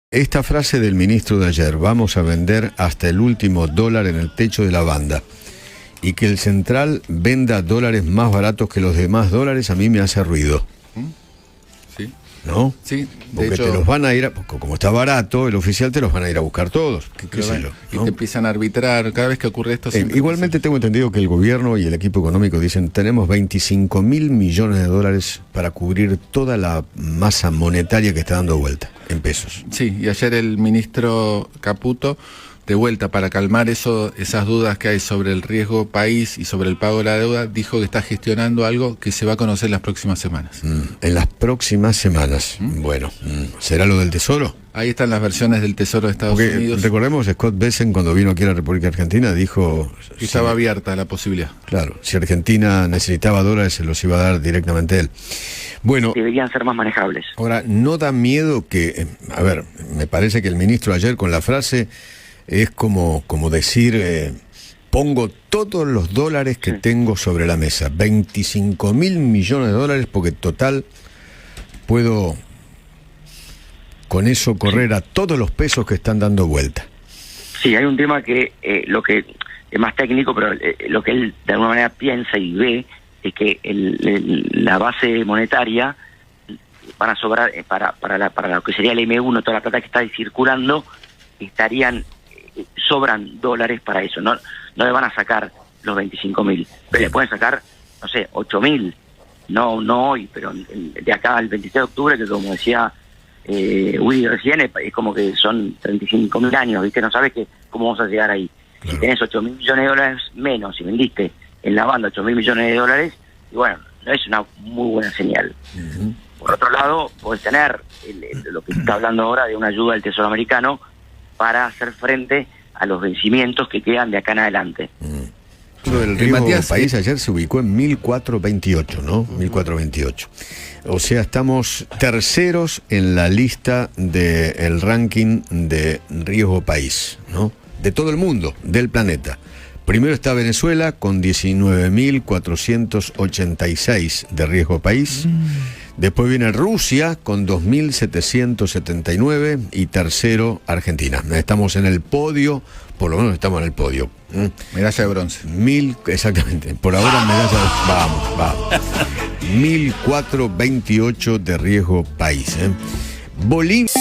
Esta frase del ministro de ayer, vamos a vender hasta el último dólar en el techo de la banda, y que el central venda dólares más baratos que los demás dólares, a mí me hace ruido. Sí. ¿No? Sí, porque te los van a ir, como está barato, el oficial te los van a ir a buscar todos. ¿Qué sé yo, y ¿no? te empiezan a arbitrar cada vez que ocurre esto. Igualmente tengo entendido que el gobierno y el equipo económico dicen tenemos 25.000 millones de dólares para cubrir toda la masa monetaria que está dando vuelta en pesos. Sí, y ayer el ministro Caputo, de vuelta para calmar esas dudas que hay sobre el riesgo país y sobre el pago de la deuda, dijo que está gestionando algo que se va a conocer en las próximas semanas. En las próximas semanas. Bueno, ¿será lo del Tesoro? Ahí están las versiones del Tesoro de Estados Unidos. Recordemos, Scott Bessent, cuando vino aquí a la República Argentina, dijo que estaba abierta la posibilidad. Claro, si Argentina necesitaba dólares, se los iba a dar directamente él. Bueno, deberían ser más manejables. Ahora, ¿no da miedo que, a ver, me parece que el ministro ayer con la frase es como decir, pongo todos los dólares que tengo sobre la mesa, 25.000 millones de dólares, porque total puedo con eso correr a todos los pesos que están dando vuelta. Sí, hay un tema que lo que es más técnico, pero lo que él de alguna manera piensa y ve es que la base monetaria van a sobrar para lo que sería el M1, toda la plata que está circulando, sobran dólares para eso. No le van a sacar los 25.000, pero le pueden sacar, no sé, 8.000, no hoy, pero de acá al 26 de octubre, que como decía Willy recién, es como que son 35.000 años, ¿viste? No sabes cómo vamos a llegar ahí. Claro. Si tenés 8.000 millones de dólares menos, si vendiste en la banda 8.000 millones de dólares, y bueno, no es una muy buena señal. Por otro lado, podés tener lo que se está hablando ahora de una ayuda del Tesoro americano para hacer frente a los vencimientos que quedan de acá en adelante. El riesgo país ayer se ubicó en 1428, ¿no? 1428. O sea, estamos terceros en la lista del ranking de riesgo país, ¿no? De todo el mundo, del planeta. Primero está Venezuela con 19.486 de riesgo país. Después viene Rusia con 2.779 y tercero Argentina. Estamos en el podio, por lo menos estamos en el podio. Medalla de bronce. Exactamente. Por ahora medalla de... Vamos. 1.428 de riesgo país. Bolivia...